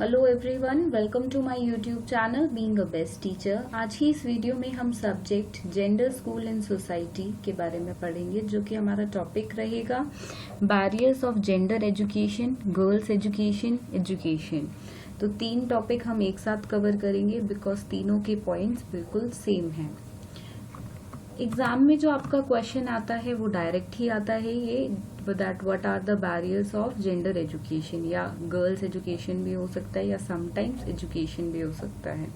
Hello everyone, welcome to my YouTube channel being a best teacher. आज की इस video में हम subject gender school and society के बारे में पढ़ेंगे, जो कि हमारा टॉपिक रहेगा barriers of gender education, girls education, education. तो तीन टॉपिक हम एक साथ कवर करेंगे बिकॉज तीनों के पॉइंट्स बिल्कुल सेम हैं। एग्जाम में जो आपका क्वेश्चन आता है वो डायरेक्ट ही आता है, ये that what are the barriers of gender education, या गर्ल्स एजुकेशन भी हो सकता है या समटाइम्स एजुकेशन भी हो सकता है।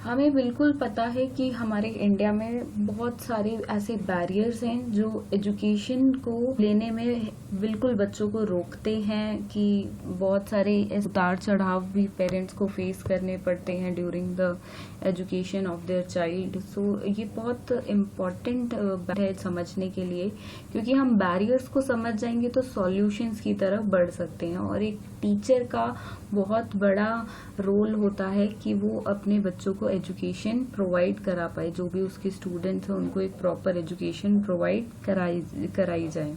हमें बिल्कुल पता है कि हमारे इंडिया में बहुत सारे ऐसे बैरियर्स हैं जो एजुकेशन को लेने में बिल्कुल बच्चों को रोकते हैं, कि बहुत सारे उतार चढ़ाव भी पेरेंट्स को फेस करने पड़ते हैं during the education of their child. So ये बहुत इम्पॉर्टेंट है समझने के लिए, क्योंकि हम बैरियर्स को समझ जाएंगे तो सॉल्यूशंस की तरफ बढ़ सकते हैं। और एक टीचर का बहुत बड़ा रोल होता है कि वो अपने बच्चों को एजुकेशन प्रोवाइड करा पाए, जो भी उसके स्टूडेंट्स हैं उनको एक प्रॉपर एजुकेशन प्रोवाइड कराई जाए।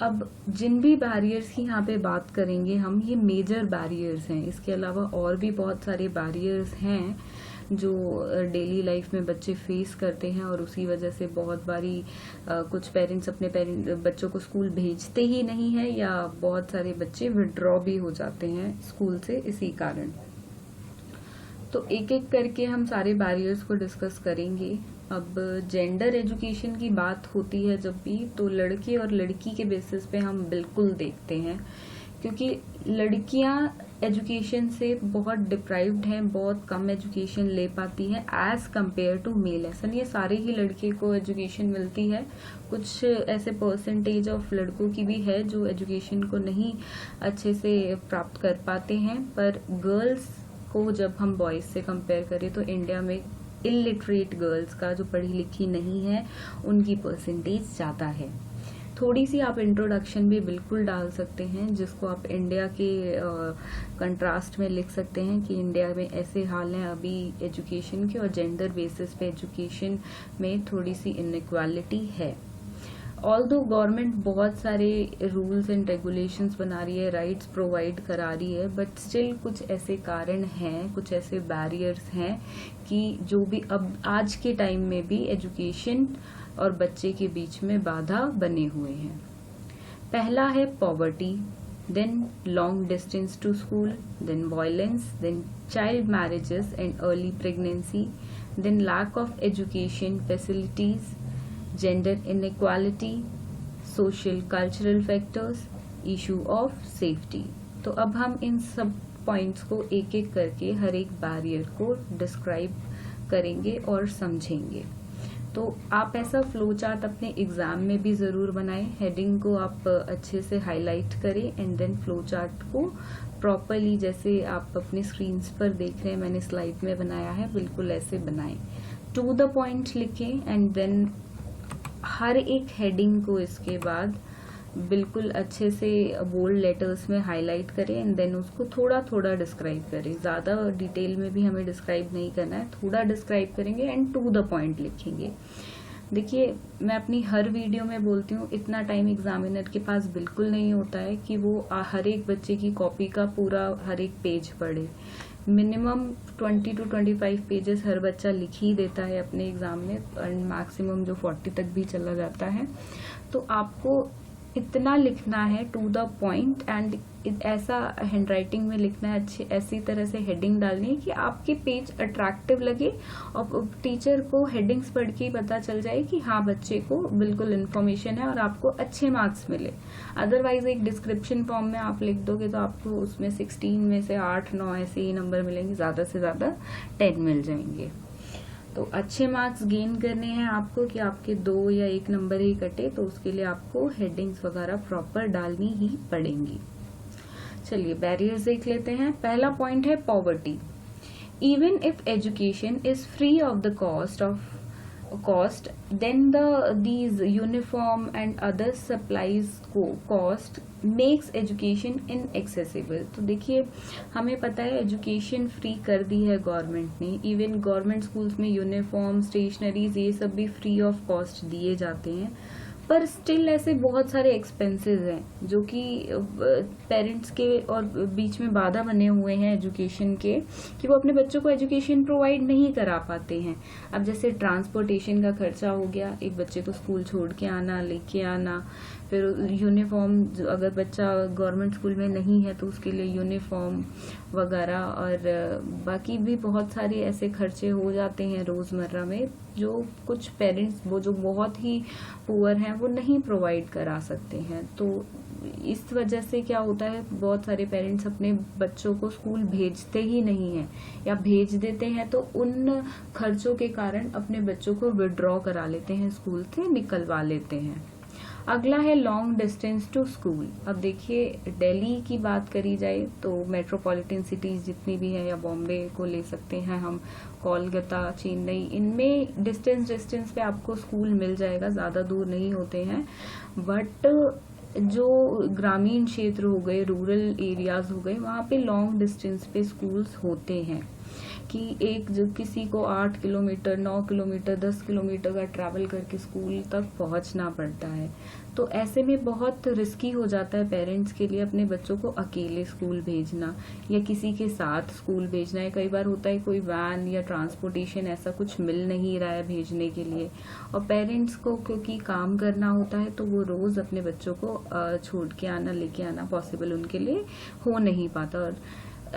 अब जिन भी बैरियर्स की यहाँ पे बात करेंगे हम, ये मेजर बैरियर्स हैं। इसके अलावा और भी बहुत सारे बैरियर्स हैं जो डेली लाइफ में बच्चे फेस करते हैं, और उसी वजह से बहुत बारी कुछ पेरेंट्स अपने बच्चों को स्कूल भेजते ही नहीं है, या बहुत सारे बच्चे विड्रॉ भी हो जाते हैं स्कूल से इसी कारण। तो एक एक करके हम सारे बैरियर्स को डिस्कस करेंगे। अब जेंडर एजुकेशन की बात होती है जब भी, तो लड़के और लड़की के बेसिस पे हम बिल्कुल देखते हैं, क्योंकि लड़कियां एजुकेशन से बहुत डिप्राइव्ड हैं, बहुत कम एजुकेशन ले पाती हैं एज कंपेयर टू मेल। ऐसा नहीं है सारे ही लड़के को एजुकेशन मिलती है, कुछ ऐसे परसेंटेज ऑफ लड़कों की भी है जो एजुकेशन को नहीं अच्छे से प्राप्त कर पाते हैं। पर गर्ल्स को जब हम बॉयज से कंपेयर करें तो इंडिया में इलिटरेट गर्ल्स का, जो पढ़ी लिखी नहीं है, उनकी परसेंटेज ज्यादा है। थोड़ी सी आप इंट्रोडक्शन भी बिल्कुल डाल सकते हैं, जिसको आप इंडिया के कंट्रास्ट में लिख सकते हैं कि इंडिया में ऐसे हाल हैं अभी एजुकेशन के, और जेंडर बेसिस पे एजुकेशन में थोड़ी सी इनइक्वालिटी है। ऑल्दो गवर्नमेंट बहुत सारे रूल्स एंड रेगुलेशंस बना रही है, राइट्स प्रोवाइड करा रही है, बट स्टिल कुछ ऐसे कारण हैं, कुछ ऐसे बैरियर्स हैं कि जो भी अब आज के टाइम में भी एजुकेशन और बच्चे के बीच में बाधा बने हुए हैं। पहला है poverty, then long distance to school, then violence, then child marriages and early pregnancy, then lack of education facilities, gender inequality, social cultural factors, issue of safety. तो अब हम इन सब पॉइंट्स को एक एक करके हर एक बैरियर को डिस्क्राइब करेंगे और समझेंगे। तो आप ऐसा फ्लो चार्ट अपने एग्जाम में भी जरूर बनाएं, हेडिंग को आप अच्छे से हाईलाइट करें एंड देन फ्लो चार्ट को प्रॉपरली, जैसे आप अपने स्क्रीन पर देख रहे हैं मैंने स्लाइड में बनाया है, बिल्कुल ऐसे बनाएं। टू द पॉइंट लिखें एंड देन हर एक हेडिंग को इसके बाद बिल्कुल अच्छे से बोल्ड लेटर्स में हाईलाइट करें एंड देन उसको थोड़ा थोड़ा डिस्क्राइब करें। ज्यादा डिटेल में भी हमें डिस्क्राइब नहीं करना है, थोड़ा डिस्क्राइब करेंगे एंड टू द पॉइंट लिखेंगे। देखिए, मैं अपनी हर वीडियो में बोलती हूँ, इतना टाइम एग्जामिनर के पास बिल्कुल नहीं होता है कि वो हर एक बच्चे की कॉपी का पूरा हर एक पेज पढ़े। मिनिमम 20 to 25 पेजेस हर बच्चा लिख ही देता है अपने एग्जाम में, एंड मैक्सिमम जो 40 तक भी चला जाता है। तो आपको इतना लिखना है टू द पॉइंट, एंड ऐसा हैंडराइटिंग में लिखना है, अच्छी ऐसी तरह से हेडिंग डालनी है कि आपके पेज अट्रैक्टिव लगे और टीचर को हेडिंग्स पढ़ के ही पता चल जाए कि हाँ बच्चे को बिल्कुल इन्फॉर्मेशन है और आपको अच्छे मार्क्स मिले। अदरवाइज एक डिस्क्रिप्शन फॉर्म में आप लिख दोगे तो आपको उसमें 16 में से 8-9 ऐसे ही नंबर मिलेंगे, ज्यादा से ज्यादा 10 मिल जाएंगे। तो अच्छे मार्क्स गेन करने हैं आपको कि आपके 2 या 1 नंबर ही कटे, तो उसके लिए आपको हेडिंग्स वगैरह प्रॉपर डालनी ही पड़ेंगी। चलिए बैरियर्स देख लेते हैं। पहला पॉइंट है poverty. Even if education is free of the cost, then these uniform and other supplies cost makes education inaccessible। तो देखिए, हमें पता है एजुकेशन फ्री कर दी है गवर्नमेंट ने, इवन गवर्नमेंट स्कूल्स में यूनिफॉर्म, स्टेशनरीज, ये सब भी फ्री ऑफ कॉस्ट दिए जाते हैं। पर स्टिल ऐसे बहुत सारे एक्सपेंसेस हैं जो कि पेरेंट्स के और बीच में बाधा बने हुए हैं एजुकेशन के, कि वो अपने बच्चों को एजुकेशन प्रोवाइड नहीं करा पाते हैं। अब जैसे ट्रांसपोर्टेशन का खर्चा हो गया, एक बच्चे को स्कूल छोड़ के आना, लेके आना, फिर यूनिफॉर्म, अगर बच्चा गवर्नमेंट स्कूल में नहीं है तो उसके लिए यूनिफॉर्म वगैरह, और बाकी भी बहुत सारे ऐसे खर्चे हो जाते हैं रोजमर्रा में जो कुछ पेरेंट्स, वो जो बहुत ही पुअर हैं, वो नहीं प्रोवाइड करा सकते हैं। तो इस वजह से क्या होता है, बहुत सारे पेरेंट्स अपने बच्चों को स्कूल भेजते ही नहीं हैं, या भेज देते हैं तो उन खर्चों के कारण अपने बच्चों को विड्रॉ करा लेते हैं, स्कूल से निकलवा लेते हैं। अगला है लॉन्ग डिस्टेंस टू स्कूल। अब देखिए, दिल्ली की बात करी जाए तो मेट्रोपॉलिटन सिटीज जितनी भी है, या बॉम्बे को ले सकते हैं हम, कोलकाता, चेन्नई, इनमें डिस्टेंस पे आपको स्कूल मिल जाएगा, ज्यादा दूर नहीं होते हैं। बट जो ग्रामीण क्षेत्र हो गए, रूरल एरियाज हो गए, वहाँ पे लॉन्ग डिस्टेंस पे स्कूल्स होते हैं कि एक जो किसी को 8 किलोमीटर, 9 किलोमीटर, 10 किलोमीटर का ट्रैवल करके स्कूल तक पहुंचना पड़ता है। तो ऐसे में बहुत रिस्की हो जाता है पेरेंट्स के लिए अपने बच्चों को अकेले स्कूल भेजना या किसी के साथ स्कूल भेजना है। कई बार होता है कोई वैन या ट्रांसपोर्टेशन ऐसा कुछ मिल नहीं रहा है भेजने के लिए, और पेरेंट्स को क्योंकि काम करना होता है तो वो रोज अपने बच्चों को छोड़ के आना, लेके आना पॉसिबल उनके लिए हो नहीं पाता। और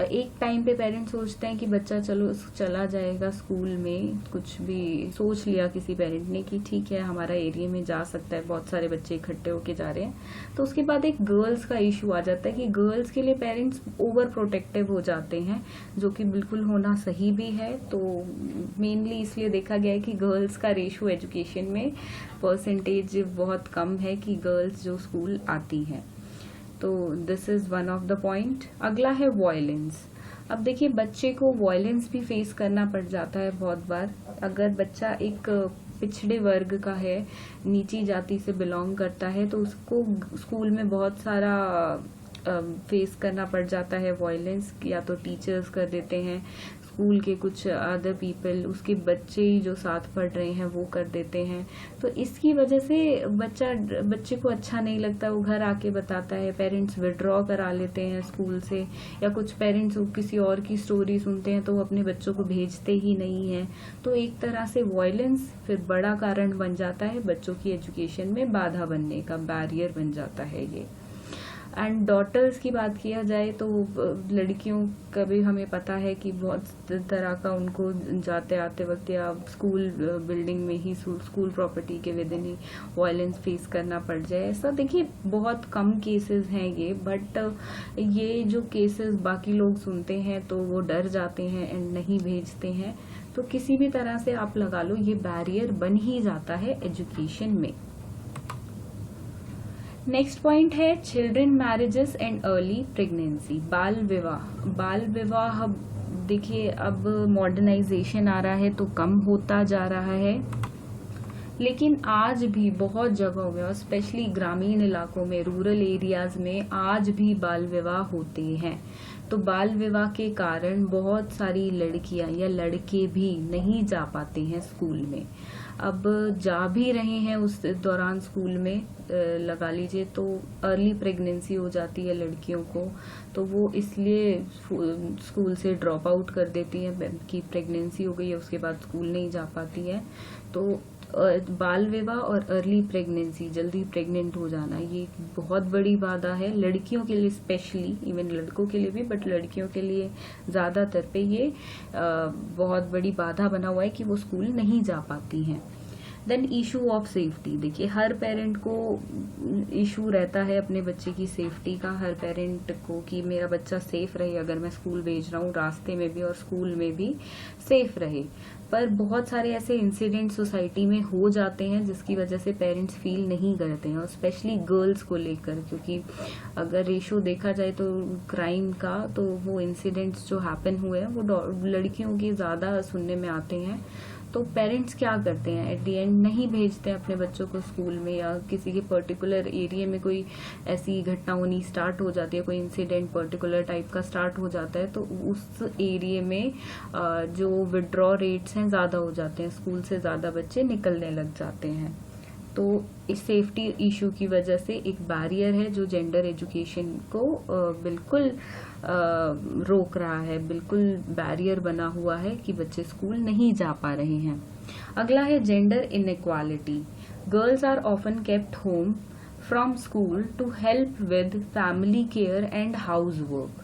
एक टाइम पे पेरेंट्स सोचते हैं कि बच्चा चलो चला जाएगा स्कूल में, कुछ भी सोच लिया किसी पेरेंट ने कि ठीक है हमारा एरिया में जा सकता है, बहुत सारे बच्चे इकट्ठे होके जा रहे हैं। तो उसके बाद एक गर्ल्स का इशू आ जाता है कि गर्ल्स के लिए पेरेंट्स ओवर प्रोटेक्टिव हो जाते हैं, जो कि बिल्कुल होना सही भी है। तो मेनली इसलिए देखा गया है कि गर्ल्स का रेशो एजुकेशन में परसेंटेज बहुत कम है कि गर्ल्स जो स्कूल आती हैं। तो this is one of the point. अगला है वॉयलेंस। अब देखिए, बच्चे को वॉयलेंस भी फेस करना पड़ जाता है बहुत बार। अगर बच्चा एक पिछड़े वर्ग का है, नीची जाति से बिलोंग करता है, तो उसको स्कूल में बहुत सारा फेस करना पड़ जाता है वॉयलेंस। या तो टीचर्स कर देते हैं, स्कूल के कुछ अदर पीपल, उसके बच्चे जो साथ पढ़ रहे हैं वो कर देते हैं। तो इसकी वजह से बच्चे को अच्छा नहीं लगता, वो घर आके बताता है, पेरेंट्स विड्रॉ करा लेते हैं स्कूल से, या कुछ पेरेंट्स किसी और की स्टोरी सुनते हैं तो वो अपने बच्चों को भेजते ही नहीं है। तो एक तरह से वॉयलेंस फिर बड़ा कारण बन जाता है बच्चों की एजुकेशन में बाधा बनने का, बैरियर बन जाता है ये। एंड डॉटर्स की बात किया जाए तो लड़कियों का भी हमें पता है कि बहुत तरह का उनको जाते आते वक्त या स्कूल बिल्डिंग में ही, स्कूल प्रॉपर्टी के with in he violence face करना पड़ जाए। ऐसा देखिए बहुत कम केसेस हैं ये, बट ये जो केसेस बाकी लोग सुनते हैं तो वो डर जाते हैं एंड नहीं भेजते हैं। तो किसी भी तरह से आप लगा लो, ये बैरियर बन ही जाता है एजुकेशन में। नेक्स्ट पॉइंट है children marriages and early pregnancy, बाल विवाह। बाल विवाह देखिए अब मॉडर्नाइजेशन आ रहा है तो कम होता जा रहा है, लेकिन आज भी बहुत जगहों में और स्पेशली ग्रामीण इलाकों में, रूरल एरियाज में आज भी बाल विवाह होते हैं। तो बाल विवाह के कारण बहुत सारी लड़कियां या लड़के भी नहीं जा पाते हैं स्कूल में। अब जा भी रहे हैं उस दौरान स्कूल में लगा लीजिए तो अर्ली प्रेगनेंसी हो जाती है लड़कियों को, तो वो इसलिए स्कूल से ड्रॉप आउट कर देती है कि प्रेगनेंसी हो गई है, उसके बाद स्कूल नहीं जा पाती है। तो बाल विवाह और अर्ली प्रेगनेंसी, जल्दी प्रेग्नेंट हो जाना, ये बहुत बड़ी बाधा है लड़कियों के लिए स्पेशली, इवन लड़कों के लिए भी, बट लड़कियों के लिए ज्यादातर पे ये बहुत बड़ी बाधा बना हुआ है कि वो स्कूल नहीं जा पाती हैं। देन इशू ऑफ सेफ्टी, देखिए हर पेरेंट को इशू रहता है अपने बच्चे की सेफ्टी का, हर पेरेंट को कि मेरा बच्चा सेफ रहे, अगर मैं स्कूल भेज रहा हूँ रास्ते में भी और स्कूल में भी सेफ रहे। पर बहुत सारे ऐसे इंसिडेंट सोसाइटी में हो जाते हैं जिसकी वजह से पेरेंट्स फील नहीं करते हैं, और स्पेशली गर्ल्स को लेकर, क्योंकि अगर रेशो देखा जाए तो क्राइम का, तो वो इंसिडेंट्स जो हैपन हुए हैं वो लड़कियों के ज्यादा सुनने में आते हैं। तो पेरेंट्स क्या करते हैं, एट दी एंड नहीं भेजते हैं अपने बच्चों को स्कूल में, या किसी के पर्टिकुलर एरिया में कोई ऐसी घटना होनी स्टार्ट हो जाती है, कोई इंसिडेंट पर्टिकुलर टाइप का स्टार्ट हो जाता है, तो उस एरिया में जो विड्रॉ रेट्स हैं ज्यादा हो जाते हैं, स्कूल से ज्यादा बच्चे निकलने लग जाते हैं। तो इस सेफ्टी इशू की वजह से एक बैरियर है जो जेंडर एजुकेशन को बिल्कुल रोक रहा है, बिल्कुल बैरियर बना हुआ है कि बच्चे स्कूल नहीं जा पा रहे हैं। अगला है gender inequality. Girls are often kept home from school to help with family care and house work.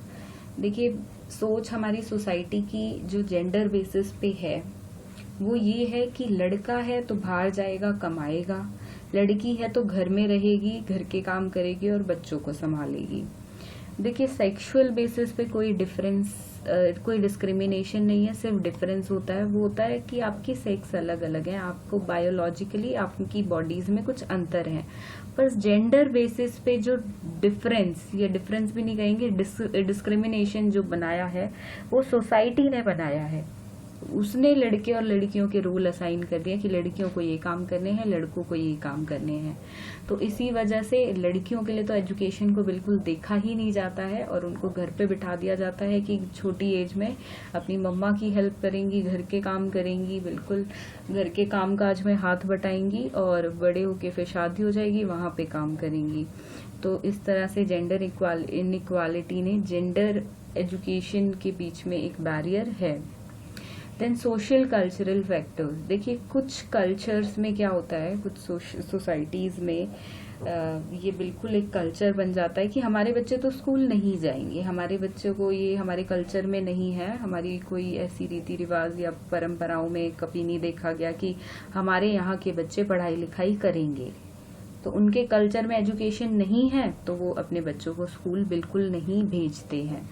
देखिए, सोच हमारी सोसाइटी की जो जेंडर बेसिस पे है वो ये है कि लड़का है तो बाहर जाएगा कमाएगा, लड़की है तो घर में रहेगी, घर के काम करेगी और बच्चों को संभालेगी। देखिए, सेक्सुअल बेसिस पे कोई डिफरेंस, कोई डिस्क्रिमिनेशन नहीं है, सिर्फ डिफरेंस होता है, वो होता है कि आपकी सेक्स अलग अलग है, आपको बायोलॉजिकली आपकी बॉडीज में कुछ अंतर है। पर जेंडर बेसिस पे जो डिफरेंस, ये डिफरेंस भी नहीं कहेंगे, डिस्क्रिमिनेशन जो बनाया है वो सोसाइटी ने बनाया है। उसने लड़के और लड़कियों के रोल असाइन कर दिया कि लड़कियों को ये काम करने हैं, लड़कों को ये काम करने हैं। तो इसी वजह से लड़कियों के लिए तो एजुकेशन को बिल्कुल देखा ही नहीं जाता है और उनको घर पे बिठा दिया जाता है कि छोटी एज में अपनी मम्मा की हेल्प करेंगी, घर के काम करेंगी, बिल्कुल घर के काम काज में हाथ बटाएंगी और बड़े होके फिर शादी हो जाएगी, वहां पे काम करेंगी। तो इस तरह से जेंडर इनइक्वालिटी ने जेंडर एजुकेशन के बीच में एक बैरियर है। Then social cultural factors. देखिए, कुछ कल्चर्स में क्या होता है, कुछ सोसाइटीज में ये बिल्कुल एक कल्चर बन जाता है कि हमारे बच्चे तो स्कूल नहीं जाएंगे, हमारे बच्चों को ये हमारे कल्चर में नहीं है, हमारी कोई ऐसी रीति रिवाज या परंपराओं में कभी नहीं देखा गया कि हमारे यहाँ के बच्चे पढ़ाई लिखाई करेंगे। तो उनके कल्चर में एजुकेशन नहीं है तो वो अपने बच्चों को स्कूल बिल्कुल नहीं भेजते हैं।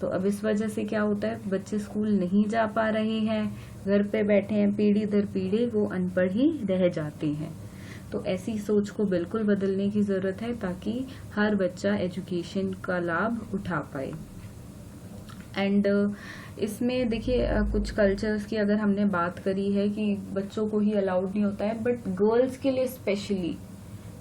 तो अब इस वजह से क्या होता है, बच्चे स्कूल नहीं जा पा रहे हैं, घर पे बैठे हैं, पीढ़ी दर पीढ़ी वो अनपढ़ ही रह जाते हैं। तो ऐसी सोच को बिल्कुल बदलने की जरूरत है ताकि हर बच्चा एजुकेशन का लाभ उठा पाए। एंड इसमें देखिए, कुछ कल्चर्स की अगर हमने बात करी है कि बच्चों को ही अलाउड नहीं होता है, बट गर्ल्स के लिए स्पेशली,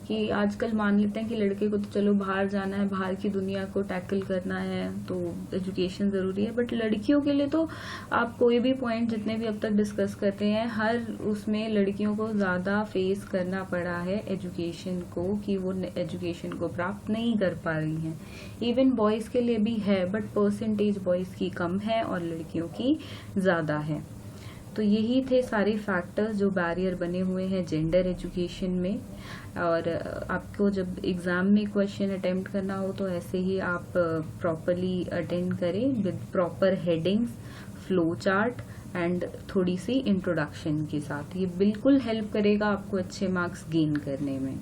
कि आजकल मान लेते हैं कि लड़के को तो चलो बाहर जाना है, बाहर की दुनिया को टैकल करना है तो एजुकेशन जरूरी है, बट लड़कियों के लिए तो आप कोई भी पॉइंट जितने भी अब तक डिस्कस करते हैं, हर उसमें लड़कियों को ज्यादा फेस करना पड़ा है एजुकेशन को, कि वो एजुकेशन को प्राप्त नहीं कर पा रही हैं। इवन बॉयज के लिए भी है, बट परसेंटेज बॉयज की कम है और लड़कियों की ज्यादा है। तो यही थे सारे फैक्टर्स जो बैरियर बने हुए हैं जेंडर एजुकेशन में। और आपको जब एग्जाम में क्वेश्चन अटेम्प्ट करना हो तो ऐसे ही आप प्रॉपरली अटेंड करें with proper headings, flow chart and थोड़ी सी इंट्रोडक्शन के साथ। ये बिल्कुल हेल्प करेगा आपको अच्छे मार्क्स गेन करने में।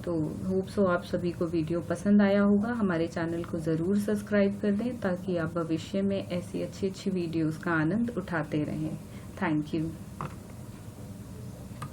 तो होप सो आप सभी को वीडियो पसंद आया होगा। हमारे चैनल को जरूर सब्सक्राइब कर दें ताकि आप भविष्य में ऐसी अच्छी वीडियोस का आनंद उठाते रहें। Thank you.